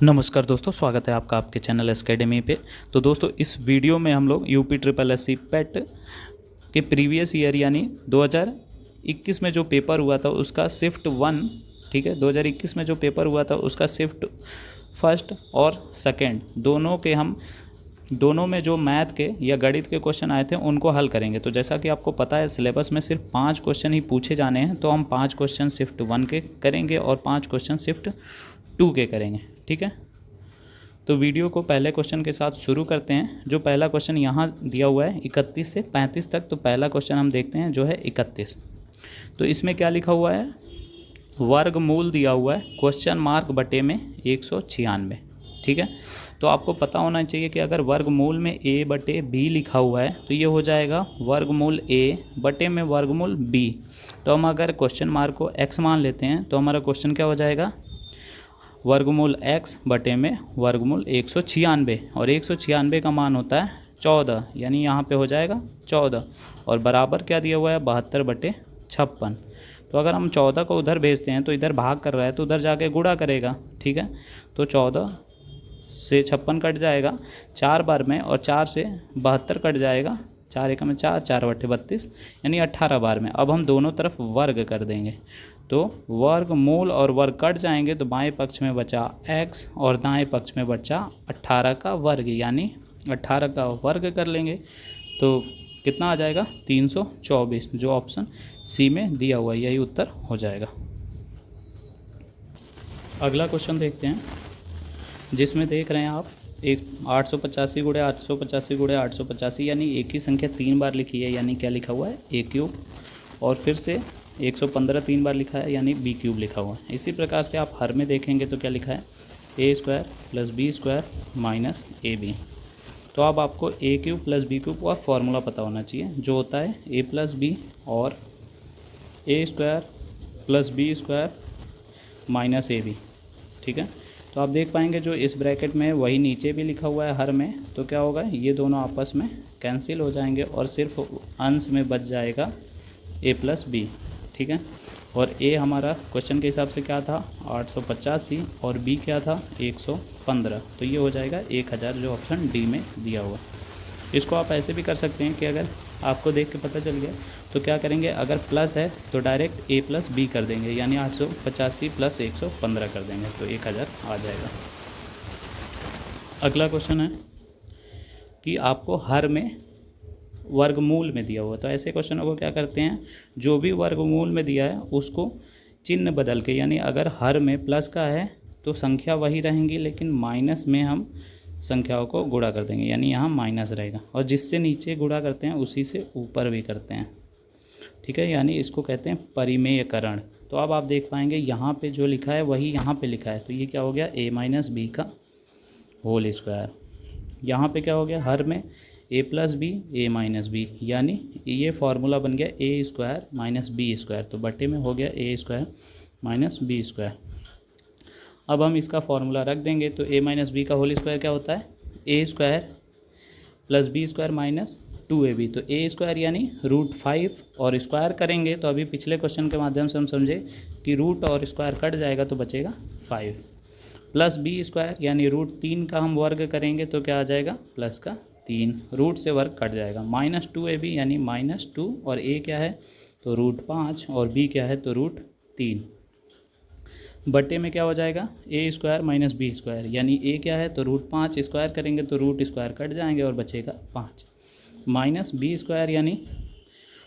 नमस्कार दोस्तों, स्वागत है आपका आपके चैनल एकेडमी पे। तो दोस्तों, इस वीडियो में हम लोग यूपी ट्रिपल एस सी पेट के प्रीवियस ईयर यानी 2021 में जो पेपर हुआ था उसका शिफ्ट 1, ठीक है, 2021 में जो पेपर हुआ था उसका शिफ्ट फर्स्ट और सेकंड दोनों में जो मैथ के या गणित के क्वेश्चन आए थे उनको हल करेंगे। तो जैसा कि आपको पता है सिलेबस में सिर्फ 5 क्वेश्चन ही पूछे जाने हैं, तो हम 5 क्वेश्चन शिफ्ट 1 के करेंगे और 5 क्वेश्चन शिफ्ट 2 के करेंगे, ठीक है। तो वीडियो को पहले क्वेश्चन के साथ शुरू करते हैं। जो पहला क्वेश्चन यहाँ दिया हुआ है 31 से 35 तक, तो पहला क्वेश्चन हम देखते हैं जो है 31। तो इसमें क्या लिखा हुआ है, वर्गमूल दिया हुआ है क्वेश्चन मार्क बटे में 196, ठीक है। तो आपको पता होना चाहिए कि अगर वर्गमूल में a बटे b लिखा हुआ है तो ये हो जाएगा वर्गमूल a बटे में वर्गमूल b। तो हम अगर क्वेश्चन मार्क को x मान लेते हैं तो हमारा क्वेश्चन क्या हो जाएगा, वर्गमूल x बटे में वर्गमूल 196, और 196 का मान होता है 14, यानी यहाँ पे हो जाएगा 14, और बराबर क्या दिया हुआ है 72 बटे 56। तो अगर हम 14 को उधर भेजते हैं तो इधर भाग कर रहा है तो उधर जाके गुणा करेगा, ठीक है। तो 14 से 56 कट जाएगा 4 बार में, और 4 से 72 कट जाएगा, 4 एकम में 4, 4 बटे 32, यानी 18 बार में। अब हम दोनों तरफ वर्ग कर देंगे तो वर्गमूल और वर्ग कट जाएंगे, तो बाएं पक्ष में बचा x और दाएं पक्ष में बचा 18 का वर्ग, यानी 18 का वर्ग कर लेंगे तो कितना आ जाएगा 324, जो ऑप्शन सी में दिया हुआ है यही उत्तर हो जाएगा। अगला क्वेश्चन देखते हैं, जिसमें देख रहे हैं आप 885 गुणे 885 गुणे 885, यानी एक ही संख्या 3 बार लिखी है, यानी क्या लिखा हुआ है a क्यूब, और फिर से 115 3 बार लिखा है यानी b क्यूब लिखा हुआ है। इसी प्रकार से आप हर में देखेंगे तो क्या लिखा है a square plus B square minus A B. तो अब आपको a cube plus B cube का फॉर्मूला पता होना चाहिए, जो होता है a प्लस बी और a square plus B square minus A B, ठीक है। तो आप देख पाएंगे जो इस ब्रैकेट में वही नीचे भी लिखा हुआ है हर में, तो क्या होगा ये दोनों आपस में कैंसिल हो जाएंगे और सिर्फ अंश में बच जाएगा a प्लस बी, ठीक है। और a हमारा क्वेश्चन के हिसाब से क्या था 885 और b क्या था 115, तो ये हो जाएगा 1000, जो ऑप्शन डी में दिया हुआ। इसको आप ऐसे भी कर सकते हैं कि अगर आपको देख के पता चल गया तो क्या करेंगे, अगर प्लस है तो डायरेक्ट a प्लस बी कर देंगे, यानी 885 प्लस 115 कर देंगे तो 1000 आ जाएगा। अगला क्वेश्चन है कि आपको हर में वर्गमूल में दिया हुआ, तो ऐसे क्वेश्चनों को क्या करते हैं, जो भी वर्गमूल में दिया है उसको चिन्ह बदल के, यानी अगर हर में प्लस का है तो संख्या वही रहेंगी, लेकिन माइनस में हम संख्याओं को गुणा कर देंगे, यानी यहाँ माइनस रहेगा, और जिससे नीचे गुणा करते हैं उसी से ऊपर भी करते हैं, ठीक है, यानी इसको कहते हैं परिमेयकरण। तो अब आप देख पाएंगे यहाँ पे जो लिखा है वही यहाँ पे लिखा है, तो ये क्या हो गया a माइनस बी का होल स्क्वायर। यहाँ पे क्या हो गया, हर में a plus B A minus B, यानी ये फार्मूला बन गया a square minus B square, तो बटे में हो गया a square minus B square. अब हम इसका फार्मूला रख देंगे तो a माइनस बी का होल स्क्वायर क्या होता है a square plus B square minus 2ab, तो a स्क्वायर यानी √5, और स्क्वायर करेंगे तो अभी पिछले क्वेश्चन के माध्यम से हम समझे कि रूट और स्क्वायर कट जाएगा तो बचेगा 5, प्लस बी स्क्वायर यानी √3 का हम वर्ग करेंगे तो क्या आ जाएगा प्लस का 3, रूट से वर्ग कट जाएगा, माइनस 2ab यानी -2, और a क्या है तो √5 और b क्या है तो √3, बटे में क्या हो जाएगा a square minus B square, यानी a क्या है तो √5, स्क्वायर करेंगे तो रूट स्क्वायर कट जाएंगे और बचेगा 5, माइनस बी स्क्वायर यानी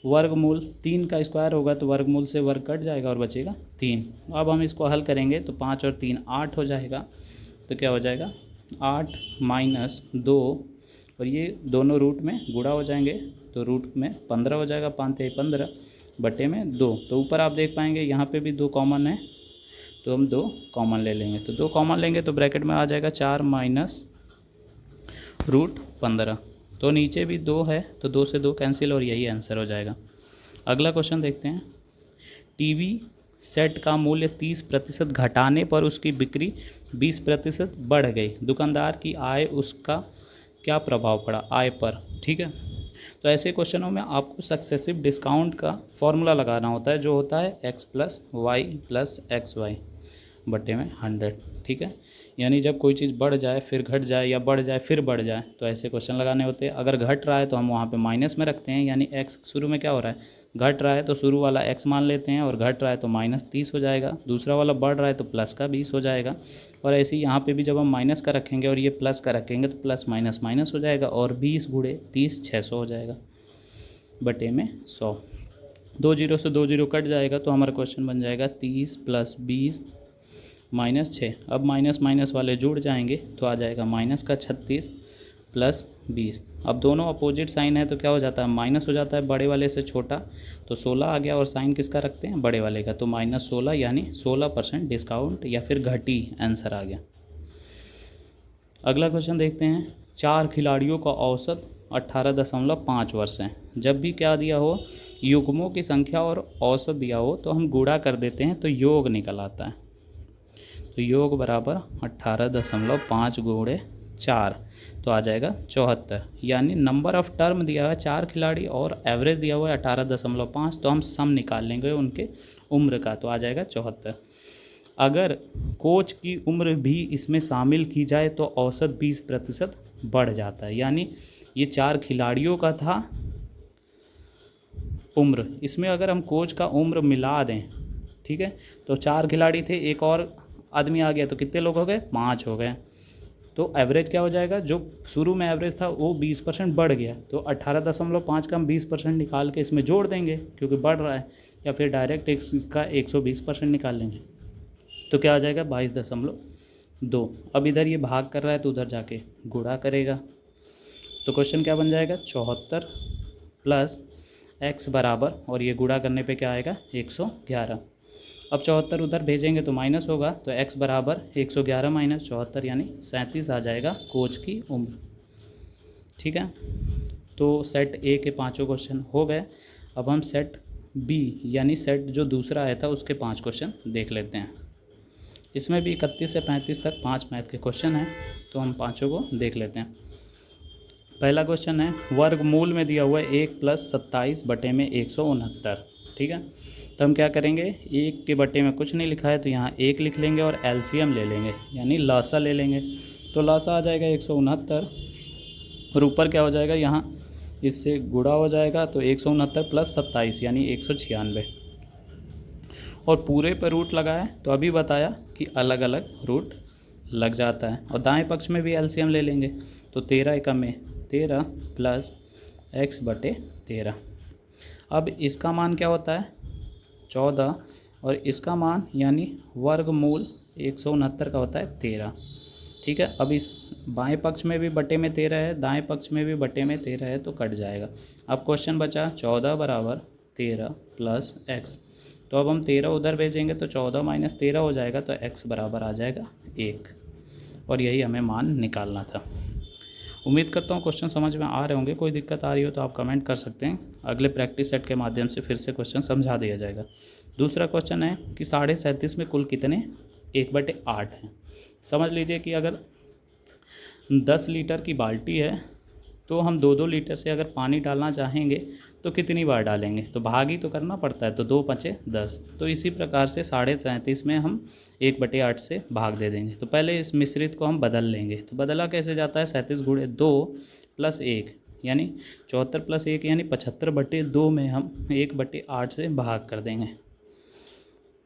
वर्गमूल 3 का स्क्वायर होगा तो वर्गमूल से वर्ग कट जाएगा और बचेगा 3। अब हम इसको हल करेंगे तो 5 और 3 8 हो जाएगा, तो क्या हो जाएगा 8 माइनस 2, और ये दोनों रूट में गुणा हो जाएंगे तो रूट में 15 हो जाएगा, 5 × 15 बटे में 2। तो ऊपर आप देख पाएंगे यहाँ पे भी 2 कॉमन है, तो हम 2 कॉमन ले लेंगे, तो 2 कॉमन लेंगे तो ब्रैकेट में आ जाएगा 4 माइनस √15, तो नीचे भी 2 है तो 2 से 2 कैंसिल और यही आंसर हो जाएगा। अगला क्वेश्चन देखते हैं, टीवी सेट का मूल्य 30% घटाने पर उसकी बिक्री 20% बढ़ गई, दुकानदार की आय उसका क्या प्रभाव पड़ा आय पर, ठीक है। तो ऐसे क्वेश्चनों में आपको सक्सेसिव डिस्काउंट का फॉर्मूला लगाना होता है, जो होता है x + y + xy। बटे में 100, ठीक है। यानी जब कोई चीज़ बढ़ जाए फिर घट जाए या बढ़ जाए फिर बढ़ जाए तो ऐसे क्वेश्चन लगाने होते हैं। अगर घट रहा है तो हम वहाँ पे माइनस में रखते हैं, यानी x शुरू में क्या हो रहा है, घट रहा है तो शुरू वाला x मान लेते हैं, और घट रहा है तो -30 हो जाएगा। दूसरा वाला बढ़ रहा है तो प्लस का 20 हो जाएगा। और ऐसे ही यहाँ पे भी जब हम माइनस का रखेंगे और ये प्लस का रखेंगे तो प्लस माइनस माइनस हो जाएगा, और 20 × 30 600 हो जाएगा बटे में 100। 2 जीरो से 2 जीरो कट जाएगा तो हमारा क्वेश्चन बन जाएगा 30 + 20 - 6। अब माइनस माइनस वाले जुड़ जाएंगे तो आ जाएगा माइनस का 36 + 20। अब दोनों अपोजिट साइन है तो क्या हो जाता है, माइनस हो जाता है बड़े वाले से छोटा, तो 16 आ गया, और साइन किसका रखते हैं, बड़े वाले का, तो -16 यानी 16% डिस्काउंट या फिर घटी आंसर आ गया। अगला क्वेश्चन देखते हैं। 4 खिलाड़ियों का औसत 18.5 वर्ष है। जब भी क्या दिया हो, युग्मों की संख्या और औसत दिया हो तो हम गुणा कर देते हैं तो योग निकल आता है। तो योग बराबर 18.5 × 4 तो आ जाएगा 74। यानी नंबर ऑफ टर्म दिया हुआ है 4 खिलाड़ी और एवरेज दिया हुआ है 18.5, तो हम सम निकाल लेंगे उनके उम्र का, तो आ जाएगा 74। अगर कोच की उम्र भी इसमें शामिल की जाए तो औसत 20% बढ़ जाता है। यानी ये 4 खिलाड़ियों का था उम्र, इसमें अगर हम कोच का उम्र मिला दें, ठीक है, तो 4 खिलाड़ी थे, एक और आदमी आ गया तो कितने लोग हो गए, 5 हो गए। तो एवरेज क्या हो जाएगा, जो शुरू में एवरेज था वो 20% बढ़ गया, तो 18.5 का हम 20% निकाल के इसमें जोड़ देंगे क्योंकि बढ़ रहा है, या फिर डायरेक्ट इसका 120% निकाल लेंगे तो क्या आ जाएगा 22.2। अब इधर ये भाग कर रहा है तो उधर जाके गुणा करेगा, तो क्वेश्चन क्या बन जाएगा 74 + x बराबर, और ये गुणा करने पे क्या आएगा 111। अब 74 उधर भेजेंगे तो माइनस होगा, तो x बराबर 111 - 74 यानी 37 आ जाएगा कोच की उम्र, ठीक है। तो सेट ए के 5 क्वेश्चन हो गए। अब हम सेट बी यानी सेट जो दूसरा आया था उसके 5 क्वेश्चन देख लेते हैं। इसमें भी 31 से 35 तक 5 मैथ के क्वेश्चन हैं, तो हम पाँचों को देख लेते हैं। पहला क्वेश्चन है, वर्गमूल में दिया हुआ है 1 + 27 बटे में 169, ठीक है। तो हम क्या करेंगे, 1 के बटे में कुछ नहीं लिखा है तो यहाँ 1 लिख लेंगे और एलसीएम ले लेंगे यानी लासा ले लेंगे, तो लासा आ जाएगा 169, और ऊपर क्या हो जाएगा, यहाँ इससे गुणा हो जाएगा तो 169 + 27 यानी 196, और पूरे पर रूट लगाया तो अभी बताया कि अलग अलग रूट लग जाता है। और दाएं पक्ष में भी एलसीएम ले लेंगे तो 13 एकम में 13 + x बटे 13। अब इसका मान क्या होता है 14, और इसका मान यानी वर्गमूल 169 का होता है 13, ठीक है। अब इस बाएं पक्ष में भी बटे में 13 है, दाएं पक्ष में भी बटे में 13 है तो कट जाएगा। अब क्वेश्चन बचा 14 बराबर 13 + x, तो अब हम 13 उधर भेजेंगे तो 14 - 13 हो जाएगा, तो x बराबर आ जाएगा 1, और यही हमें मान निकालना था। उम्मीद करता हूँ क्वेश्चन समझ में आ रहे होंगे। कोई दिक्कत आ रही हो तो आप कमेंट कर सकते हैं, अगले प्रैक्टिस सेट के माध्यम से फिर से क्वेश्चन समझा दिया जाएगा। दूसरा क्वेश्चन है कि 37.5 में कुल कितने 1/8 हैं। समझ लीजिए कि अगर 10 लीटर की बाल्टी है तो हम 2-2 लीटर से अगर पानी डालना चाहेंगे तो कितनी बार डालेंगे, तो भाग ही तो करना पड़ता है, तो 2 × 5 = 10। तो इसी प्रकार से 37.5 में हम 1/8 से भाग दे देंगे। तो पहले इस मिश्रित को हम बदल लेंगे, तो बदला कैसे जाता है 37 × 2 + 1 यानी 74 + 1 यानी 75/2 में हम 1/8 से भाग कर देंगे,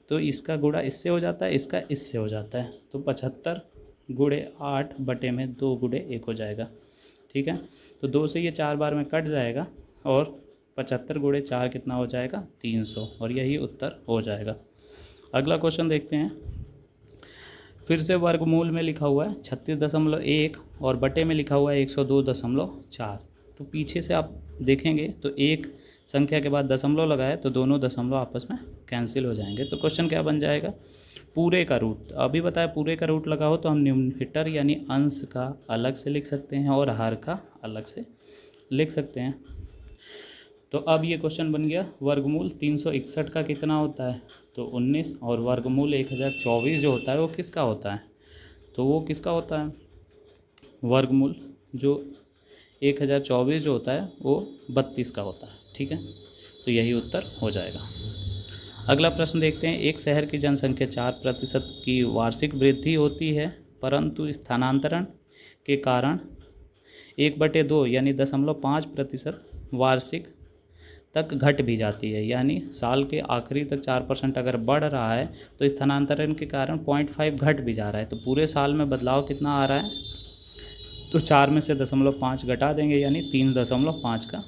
तो इसका गुणा इससे हो जाता है, इसका इससे हो जाता है, तो 75 × 8 बटे में 2 × 1 हो जाएगा, ठीक है। तो 2 से ये 4 बार में कट जाएगा, और 75 × 4 कितना हो जाएगा 300, और यही उत्तर हो जाएगा। अगला क्वेश्चन देखते हैं। फिर से वर्गमूल में लिखा हुआ है 36.1 और बटे में लिखा हुआ है 102.4। तो पीछे से आप देखेंगे तो एक संख्या के बाद दशमलव लगाए तो दोनों दशमलव आपस में कैंसिल हो जाएंगे। तो क्वेश्चन क्या बन जाएगा, पूरे का रूट। अभी बताया पूरे का रूट लगा हो तो हम न्यूमरेटर यानी अंश का अलग से लिख सकते हैं और हर का अलग से लिख सकते हैं। तो अब ये क्वेश्चन बन गया, वर्गमूल 361 का कितना होता है, तो 19, और वर्गमूल 1024 जो होता है वो किसका होता है, तो वो किसका होता है, वर्गमूल जो 1024 जो होता है वो 32 का होता है, ठीक है। तो यही उत्तर हो जाएगा। अगला प्रश्न देखते हैं। एक शहर की जनसंख्या 4% की वार्षिक वृद्धि होती है, परंतु स्थानांतरण के कारण 1/2 यानी 0.5% वार्षिक तक घट भी जाती है। यानी साल के आखिरी तक 4% अगर बढ़ रहा है तो स्थानांतरण के कारण 0.5 घट भी जा रहा है। तो पूरे साल में बदलाव कितना आ रहा है, तो 4 में से 0.5 घटा देंगे यानी 3.5 का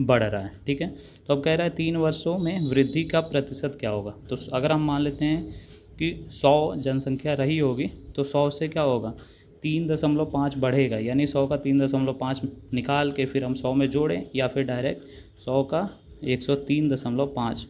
बढ़ रहा है। ठीक है, तो अब कह रहा है 3 वर्षों में वृद्धि का प्रतिशत क्या होगा। तो अगर हम मान लेते हैं कि 100 जनसंख्या रही होगी तो 100 से क्या होगा, 3.5 बढ़ेगा, यानी 100 का 3.5 निकाल के फिर हम 100 में जोड़ें, या फिर डायरेक्ट 100 का 103.5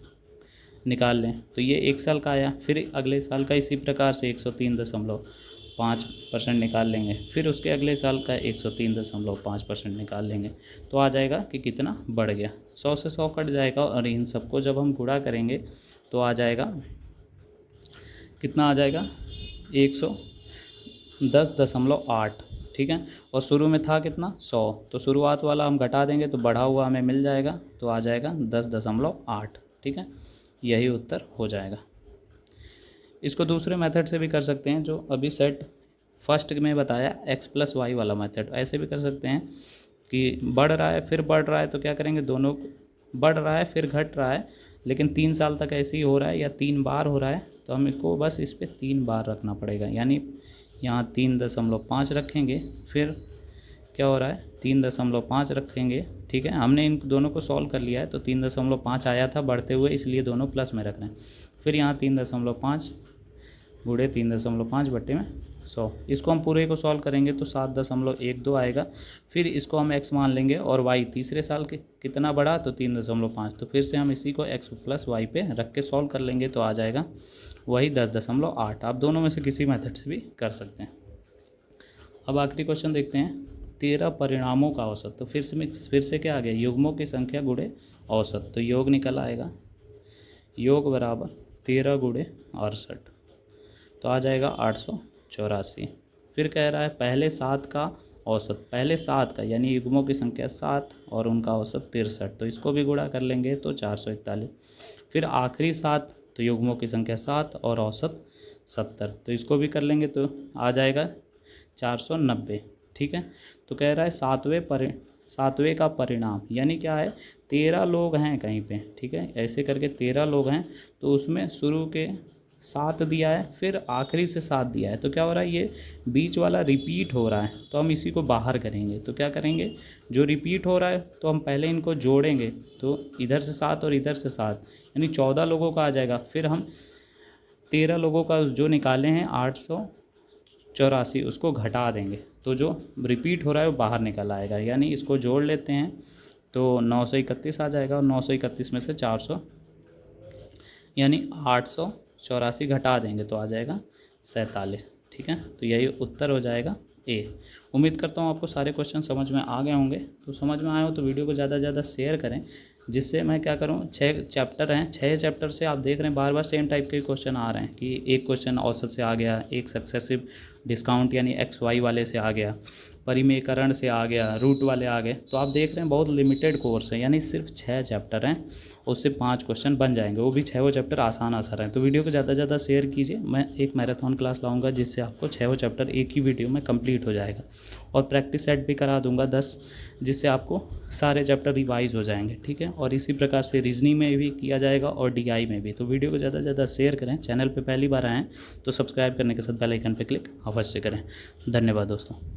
निकाल लें। तो ये एक साल का आया, फिर अगले साल का इसी प्रकार से 103.5% निकाल लेंगे, फिर उसके अगले साल का 103.5% निकाल लेंगे, तो आ जाएगा कि कितना बढ़ गया। 100 से 100 कट जाएगा और इन सबको जब हम गुणा करेंगे तो आ जाएगा, कितना आ जाएगा, 110.8। ठीक है, और शुरू में था कितना, 100, तो शुरुआत वाला हम घटा देंगे तो बढ़ा हुआ हमें मिल जाएगा, तो आ जाएगा 10.8। ठीक है, यही उत्तर हो जाएगा। इसको दूसरे मेथड से भी कर सकते हैं, जो अभी सेट फर्स्ट में बताया x+y वाला मेथड। ऐसे भी कर सकते हैं कि बढ़ रहा है फिर बढ़ रहा है, तो क्या करेंगे, दोनों बढ़ रहा है फिर घट रहा है, लेकिन 3 साल तक ऐसे ही हो रहा है या 3 बार हो रहा है, तो हम इसको बस इस पर 3 बार रखना पड़ेगा। यानी यहाँ 3.5 रखेंगे, फिर क्या हो रहा है, 3.5 रखेंगे। ठीक है, हमने इन दोनों को सॉल्व कर लिया है, तो 3.5 आया था बढ़ते हुए, इसलिए दोनों प्लस में रख रहे हैं। फिर यहाँ 3.5 गुणे 3.5 बट्टे में 100, इसको हम पूरे को सॉल्व करेंगे तो 7.12 आएगा। फिर इसको हम x मान लेंगे और y तीसरे साल के कितना बढ़ा, तो 3.5, तो फिर से हम इसी को x+y पे रख के सॉल्व कर लेंगे, तो आ जाएगा वही 10.8। आप दोनों में से किसी मेथड से भी कर सकते हैं। अब आखिरी क्वेश्चन देखते हैं, 13 परिणामों का औसत। तो फिर से क्या आ गया, युग्मों की संख्या गुणे औसत, तो योग निकल आएगा, योग बराबर 13 गुणे 68, तो आ जाएगा 884। फिर कह रहा है पहले 7 का औसत, पहले 7 का यानी युग्मों की संख्या 7 और उनका औसत 63, तो इसको भी गुणा कर लेंगे तो 441। फिर आखिरी 7, तो युग्मों की संख्या 7 और औसत 70, तो इसको भी कर लेंगे तो आ जाएगा 490। ठीक है, तो कह रहा है 7वें का परिणाम, यानी क्या है, 13 लोग हैं कहीं पे। ठीक है, ऐसे करके 13 लोग हैं, तो उसमें शुरू के 7 दिया है, फिर आखिरी से 7 दिया है, तो क्या हो रहा है, ये बीच वाला रिपीट हो रहा है, तो हम इसी को बाहर करेंगे। तो क्या करेंगे, जो रिपीट हो रहा है तो हम पहले इनको जोड़ेंगे, तो इधर से 7 और इधर से 7 यानी 14 लोगों का आ जाएगा। फिर हम 13 लोगों का जो निकाले हैं 884, उसको घटा देंगे, तो जो रिपीट हो रहा है वो बाहर निकल आएगा। यानी इसको जोड़ लेते हैं तो 931 आ जाएगा, और 931 में से 400 यानी 884 घटा देंगे तो आ जाएगा 47। ठीक है, तो यही उत्तर हो जाएगा ए। उम्मीद करता हूँ आपको सारे क्वेश्चन समझ में आ गए होंगे। तो समझ में आए हो तो वीडियो को ज़्यादा से ज़्यादा शेयर करें, जिससे मैं क्या करूँ, 6 चैप्टर हैं, 6 चैप्टर से आप देख रहे हैं बार बार सेम टाइप के क्वेश्चन आ रहे हैं कि एक क्वेश्चन औसत से आ गया, एक सक्सेसिव डिस्काउंट यानी XY वाले से आ गया, परिमेयकरण से आ गया, रूट वाले आ गए। तो आप देख रहे हैं बहुत लिमिटेड कोर्स है, यानी सिर्फ 6 चैप्टर हैं, उससे 5 क्वेश्चन बन जाएंगे, वो भी 6 चैप्टर आसान हैं। तो वीडियो को ज़्यादा से ज़्यादा शेयर कीजिए। मैं एक मैराथन क्लास लाऊंगा जिससे आपको 6 चैप्टर एक ही वीडियो में कंप्लीट हो जाएगा, और प्रैक्टिस सेट भी करा दूंगा 10, जिससे आपको सारे चैप्टर रिवाइज हो जाएंगे। ठीक है, और इसी प्रकार से रीजनिंग में भी किया जाएगा और DI में भी। तो वीडियो को ज़्यादा से ज़्यादा शेयर करें। चैनल पर पहली बार आएँ तो सब्सक्राइब करने के साथ बेल आइकन पर क्लिक अवश्य करें। धन्यवाद दोस्तों।